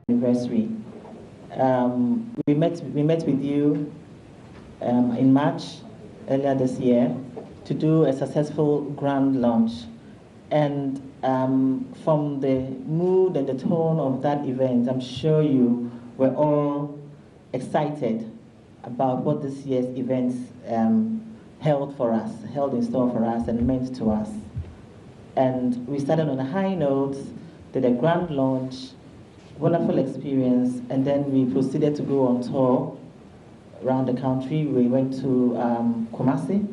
anniversary. We met with you in March earlier this year to do a successful grand launch. And from the mood and the tone of that event, I'm sure you were all excited about what this year's events held in store for us and meant to us. And we started on a high note, did a grand launch, wonderful experience, and then we proceeded to go on tour around the country. We went to Kumasi,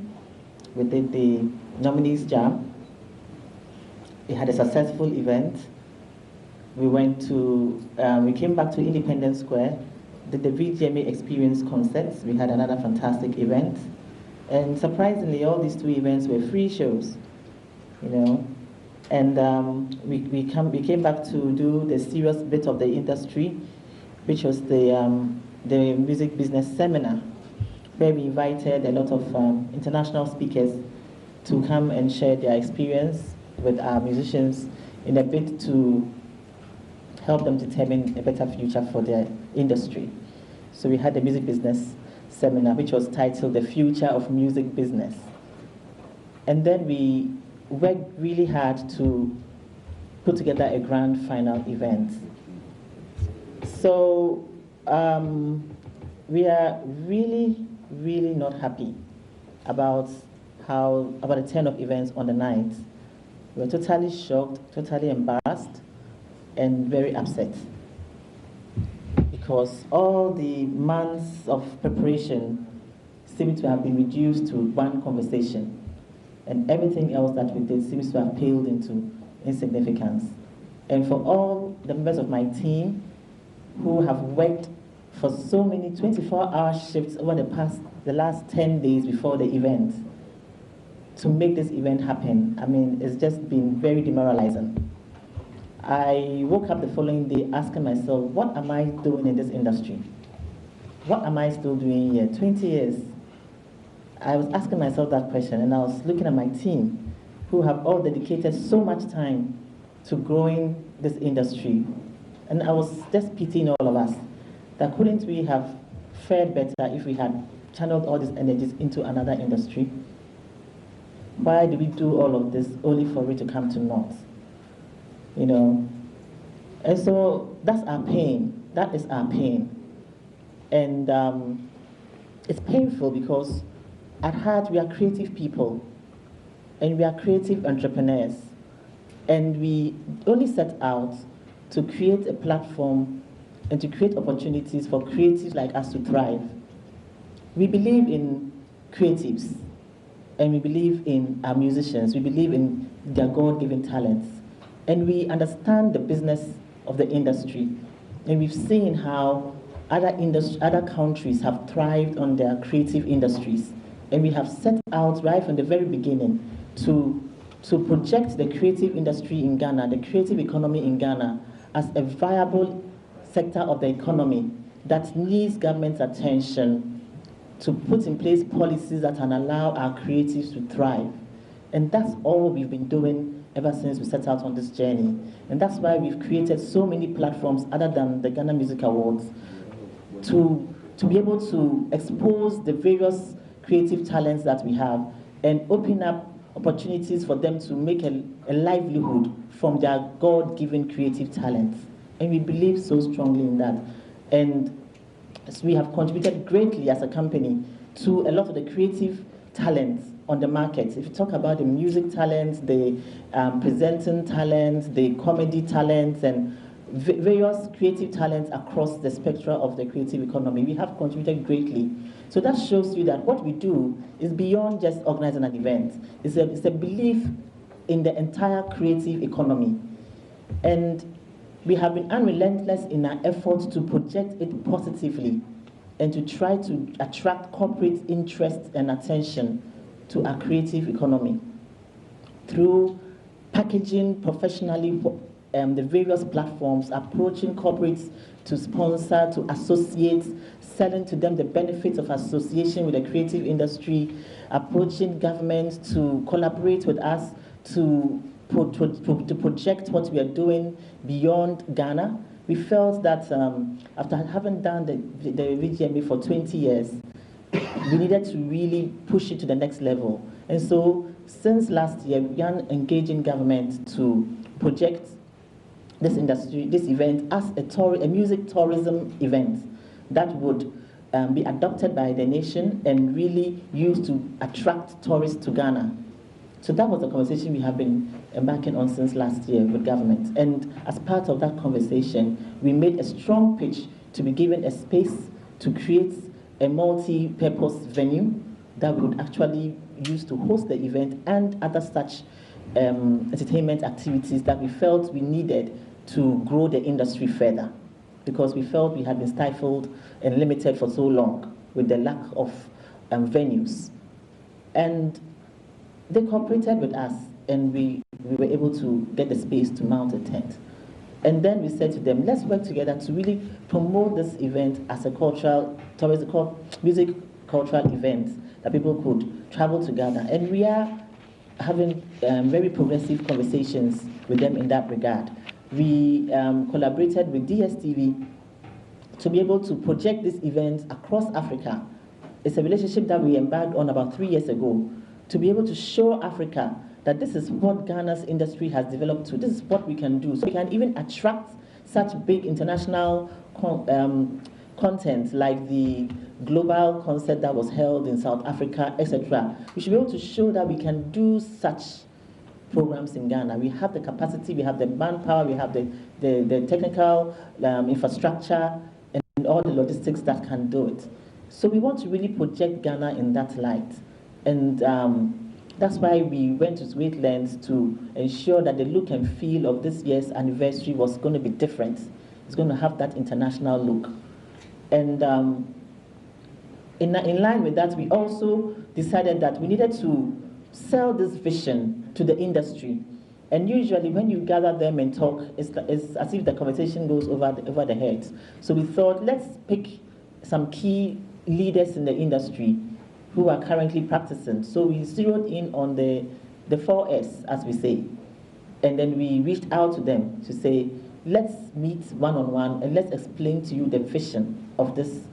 we did the Nominees Jam. We had a successful event. We came back to Independence Square, did the VGMA Experience concerts. We had another fantastic event. And surprisingly, all these two events were free shows, you know. And we came back to do the serious bit of the industry, which was the music business seminar, where we invited a lot of international speakers to come and share their experience with our musicians in a bid to help them determine a better future for their industry. So we had the music business seminar, which was titled The Future of Music Business. And then we worked really hard to put together a grand final event. So we are really, really not happy about the turn of events on the night. We were totally shocked, totally embarrassed, and very upset, because all the months of preparation seem to have been reduced to one conversation, and everything else that we did seems to have paled into insignificance. And for all the members of my team who have worked for so many 24-hour shifts over the last 10 days before the event to make this event happen, I mean, it's just been very demoralizing. I woke up the following day asking myself, what am I doing in this industry? What am I still doing here? 20 years. I was asking myself that question, and I was looking at my team, who have all dedicated so much time to growing this industry. And I was just pitying all of us, that couldn't we have fared better if we had channeled all these energies into another industry? Why do we do all of this only for it to come to naught? You know? And so that's our pain. That is our pain. And it's painful because at heart we are creative people, and we are creative entrepreneurs. And we only set out to create a platform and to create opportunities for creatives like us to thrive. We believe in creatives, and we believe in our musicians. We believe in their God-given talents. And we understand the business of the industry. And we've seen how other countries have thrived on their creative industries. And we have set out right from the very beginning to project the creative industry in Ghana, the creative economy in Ghana, as a viable sector of the economy that needs government's attention to put in place policies that can allow our creatives to thrive. And that's all we've been doing ever since we set out on this journey. And that's why we've created so many platforms other than the Ghana Music Awards to be able to expose the various creative talents that we have and open up opportunities for them to make a livelihood from their God-given creative talents. And we believe so strongly in that. And so we have contributed greatly as a company to a lot of the creative talents on the market. If you talk about the music talents, the presenting talents, the comedy talents, and various creative talents across the spectrum of the creative economy, we have contributed greatly. So that shows you that what we do is beyond just organizing an event. It's a belief in the entire creative economy. And we have been unrelentless in our efforts to project it positively and to try to attract corporate interest and attention to our creative economy through packaging professionally the various platforms, approaching corporates to sponsor, to associate, selling to them the benefits of association with the creative industry, approaching governments to collaborate with us to project what we are doing beyond Ghana, We felt that after having done the VGMA for 20 years, we needed to really push it to the next level. And so since last year, we began engaging government to project this industry, this event, as a music tourism event that would be adopted by the nation and really used to attract tourists to Ghana. So that was the conversation we have been embarking on since last year with government. And as part of that conversation, we made a strong pitch to be given a space to create a multi-purpose venue that we would actually use to host the event and other such entertainment activities that we felt we needed to grow the industry further, because we felt we had been stifled and limited for so long with the lack of venues. And they cooperated with us, and we were able to get the space to mount a tent. And then we said to them, let's work together to really promote this event as a music cultural event that people could travel to Ghana. And we are having very progressive conversations with them in that regard. We collaborated with DSTV to be able to project this event across Africa. It's a relationship that we embarked on about 3 years ago, to be able to show Africa that this is what Ghana's industry has developed to. This is what we can do. So we can even attract such big international content like the global concert that was held in South Africa, etc. We should be able to show that we can do such programs in Ghana. We have the capacity, we have the manpower, we have the technical infrastructure and all the logistics that can do it. So we want to really project Ghana in that light. And that's why we went to great lengths to ensure that the look and feel of this year's anniversary was going to be different. It's going to have that international look. And in line with that, we also decided that we needed to sell this vision to the industry. And usually when you gather them and talk, it's as if the conversation goes over the heads. So we thought, let's pick some key leaders in the industry who are currently practicing. So we zeroed in on the 4S, as we say. And then we reached out to them to say, let's meet one-on-one and let's explain to you the vision of this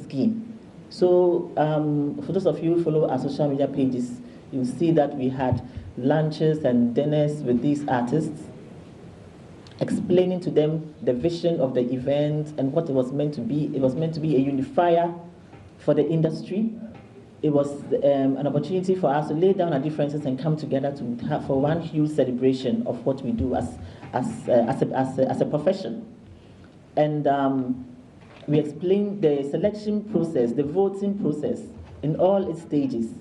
scheme. So for those of you who follow our social media pages, you'll see that we had lunches and dinners with these artists, explaining to them the vision of the event and what it was meant to be. It was meant to be a unifier for the industry. It was an opportunity for us to lay down our differences and come together to have for one huge celebration of what we do as a profession. And we explained the selection process, the voting process in all its stages,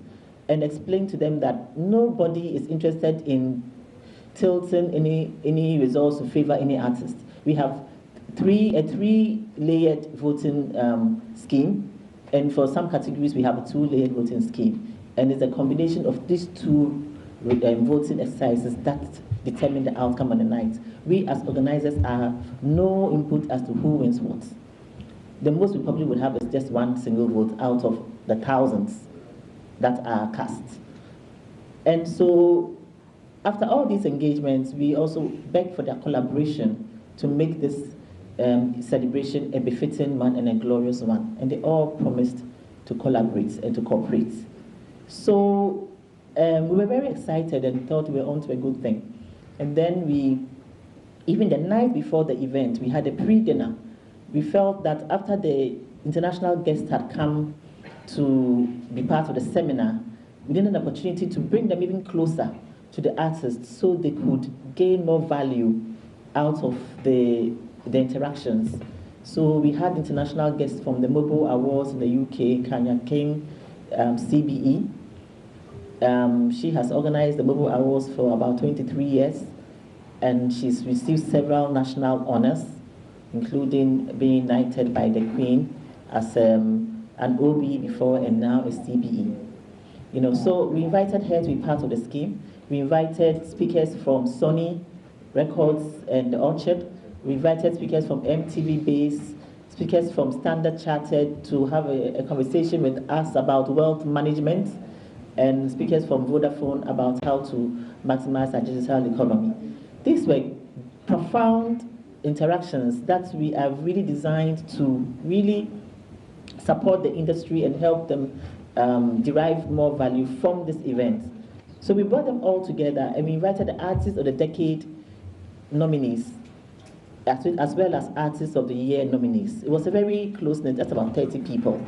and explained to them that nobody is interested in tilting any results to favor any artist. We have a three-layered voting scheme. And for some categories, we have a 2-layered voting scheme. And it's a combination of these two voting exercises that determine the outcome of the night. We as organizers have no input as to who wins what. The most we probably would have is just one single vote out of the thousands that are cast. And so after all these engagements, we also begged for their collaboration to make this celebration a befitting one and a glorious one. And they all promised to collaborate and to cooperate. So we were very excited and thought we were on to a good thing. And then even the night before the event, we had a pre-dinner. We felt that after the international guests had come to be part of the seminar, we needed an opportunity to bring them even closer to the artists so they could gain more value out of the interactions. So we had international guests from the Mobile Awards in the UK, Kanya King, CBE. She has organized the Mobile Awards for about 23 years, and she's received several national honors, including being knighted by the Queen as an OB before and now a CBE. So we invited her to be part of the scheme. We invited speakers from Sony Records and the Orchard. We invited speakers from MTV Base, speakers from Standard Chartered to have a conversation with us about wealth management, and speakers from Vodafone about how to maximize our digital economy. These were profound interactions that we have really designed to really support the industry and help them derive more value from this event. So we brought them all together and we invited the Artist of the Decade nominees as well as Artist of the Year nominees. It was a very close-knit, that's about 30 people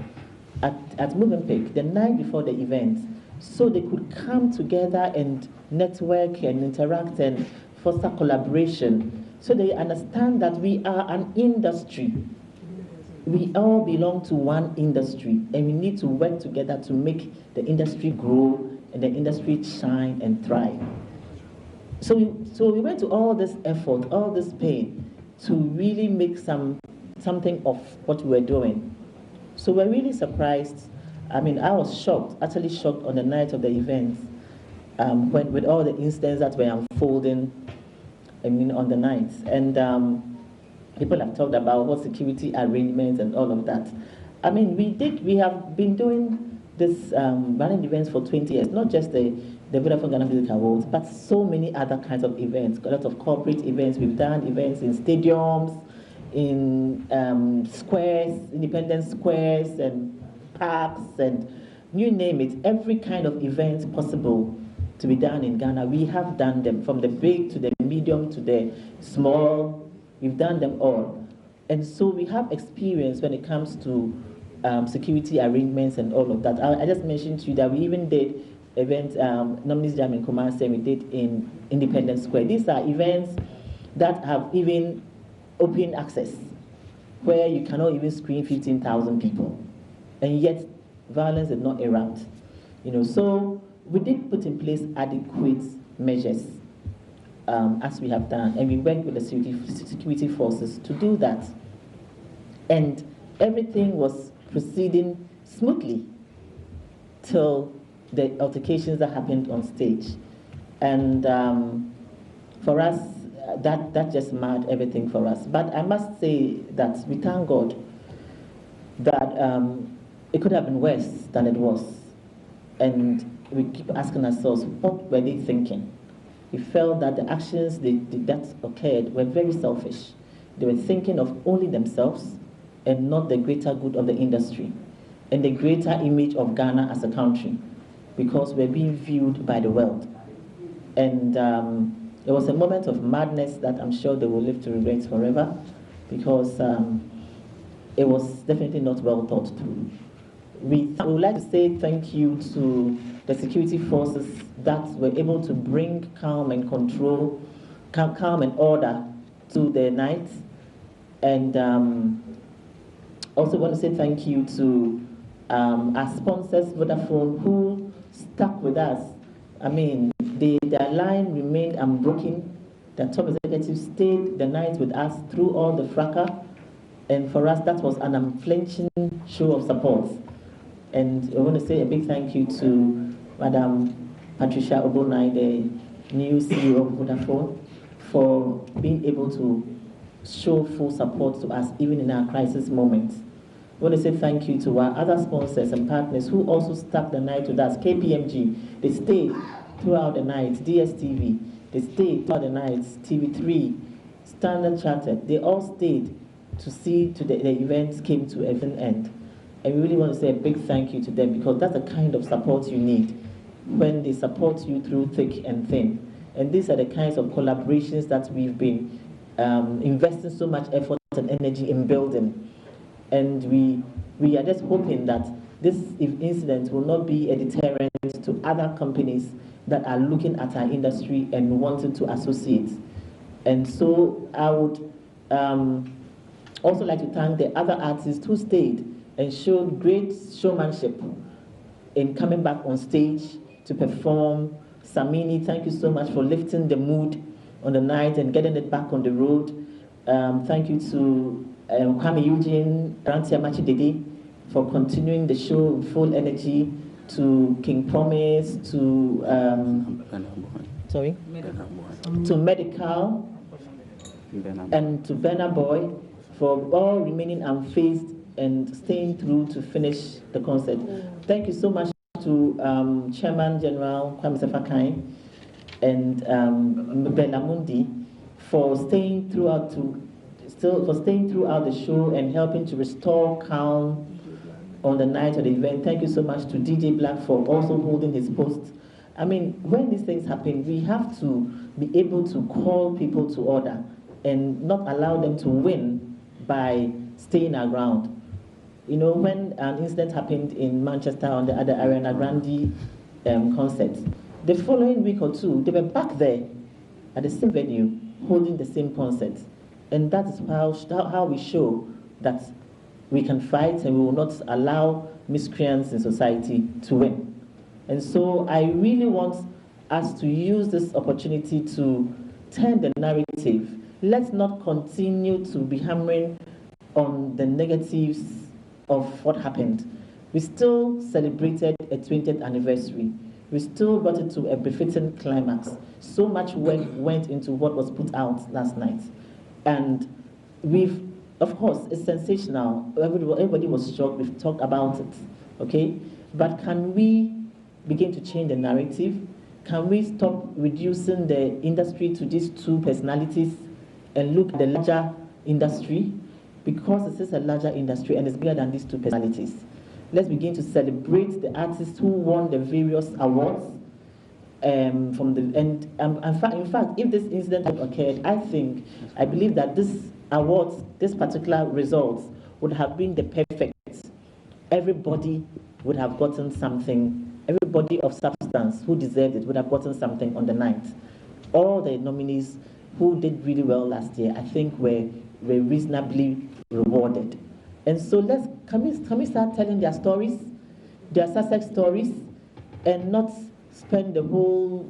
at Movenpick the night before the event, so they could come together and network and interact and foster collaboration, so they understand that we are an industry. We all belong to one industry, and we need to work together to make the industry grow and the industry shine and thrive. So we went to all this effort, all this pain, to really make something of what we were doing. So we're really surprised. I mean, I was shocked, utterly shocked on the night of the event, with all the incidents that were unfolding, I mean, on the night. And people have talked about what security arrangements and all of that. I mean, we have been doing this running events for 20 years, not just the Vodafone Ghana Music Awards, but so many other kinds of events, a lot of corporate events. We've done events in stadiums, in squares, independent squares and parks, and you name it, every kind of event possible to be done in Ghana. We have done them, from the big to the medium to the small. We've done them all. And so we have experience when it comes to security arrangements and all of that. I just mentioned to you that we even did events, Nominees Jam in Kumasi, and we did in Independence Square. These are events that have even open access, where you cannot even screen 15,000 people, and yet violence did not erupt. So we did put in place adequate measures, as we have done, and we worked with the security forces to do that. And everything was proceeding smoothly till the altercations that happened on stage. And for us, that just marred everything for us. But I must say that we thank God that it could have been worse than it was. And we keep asking ourselves, what were they thinking? We felt that the actions that occurred were very selfish. They were thinking of only themselves and not the greater good of the industry and the greater image of Ghana as a country, because we're being viewed by the world. And it was a moment of madness that I'm sure they will live to regret forever, because it was definitely not well thought through. We would like to say thank you to the security forces that were able to bring calm and control, calm and order to the night. And also want to say thank you to our sponsors, Vodafone, who stuck with us. I mean, their line remained unbroken. The top executives stayed the night with us through all the fracas. And for us, that was an unflinching show of support. And I want to say a big thank you to Madam Patricia Obonai, the new CEO of Vodafone, for being able to show full support to us even in our crisis moments. I want to say thank you to our other sponsors and partners who also stuck the night with us. KPMG, they stayed throughout the night. DSTV, they stayed throughout the night. TV3, Standard Chartered, they all stayed to see to the events came to an end. And we really want to say a big thank you to them, because that's the kind of support you need when they support you through thick and thin. And these are the kinds of collaborations that we've been investing so much effort and energy in building. And we are just hoping that this incident will not be a deterrent to other companies that are looking at our industry and wanting to associate. And so I would also like to thank the other artists who stayed and showed great showmanship in coming back on stage to perform. Samini, thank you so much for lifting the mood on the night and getting it back on the road. Thank you to Kwame Eugene, Rantia Machidede for continuing the show with full energy, to King Promise, to Medical, and to Benna Boy for all remaining unfazed and staying through to finish the concert. Thank you so much to Chairman General Kwame Sefakai and Bella Mundi for staying throughout to for staying throughout the show and helping to restore calm on the night of the event. Thank you so much to DJ Black for also holding his post. I mean, when these things happen, we have to be able to call people to order and not allow them to win by staying around. You know, when an incident happened in Manchester on the other Ariana Grande concert, the following week or two, they were back there at the same venue holding the same concert. And that is how we show that we can fight and we will not allow miscreants in society to win. And so I really want us to use this opportunity to turn the narrative. Let's not continue to be hammering on the negatives of what happened. We still celebrated a 20th anniversary. We still brought it to a befitting climax. So much work went into what was put out last night. And of course, it's sensational. Everybody was shocked. We've talked about it, okay? But can we begin to change the narrative? Can we stop reducing the industry to these two personalities and look at the larger industry? Because this is a larger industry and it's bigger than these two personalities. Let's begin to celebrate the artists who won the various awards. In fact, if this incident had occurred, I believe that this awards, this particular results, would have been the perfect. Everybody would have gotten something. Everybody of substance who deserved it would have gotten something on the night. All the nominees who did really well last year, I think, were reasonably rewarded. And so can we start telling their stories, their success stories, and not spend the whole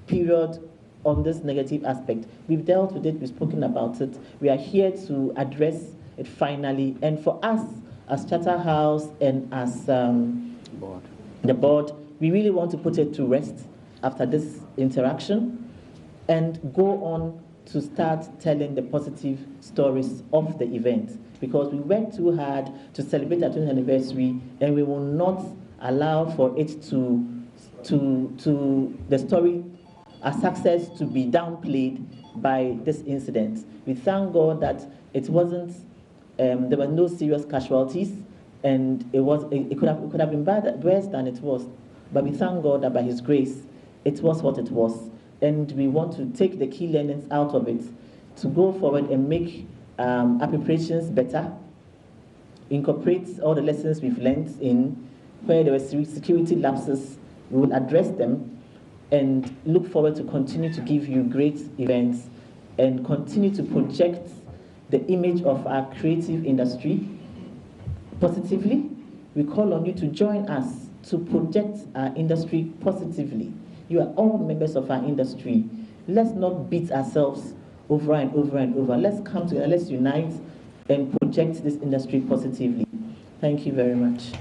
period on this negative aspect. We've dealt with it, we've spoken about it. We are here to address it finally. And for us, as Charterhouse and as the board, we really want to put it to rest after this interaction and go on to start telling the positive stories of the event. Because we worked too hard to celebrate our 20th anniversary, and we will not allow for it the story, our success, to be downplayed by this incident. We thank God that it wasn't, there were no serious casualties, and it could have been worse than it was. But we thank God that by His grace, it was what it was. And we want to take the key learnings out of it to go forward and make our preparations better, incorporate all the lessons we've learned in where there were security lapses. We will address them and look forward to continue to give you great events and continue to project the image of our creative industry positively. We call on you to join us to project our industry positively. You are all members of our industry. Let's not beat ourselves over and over and over. Let's come together, let's unite and project this industry positively. Thank you very much.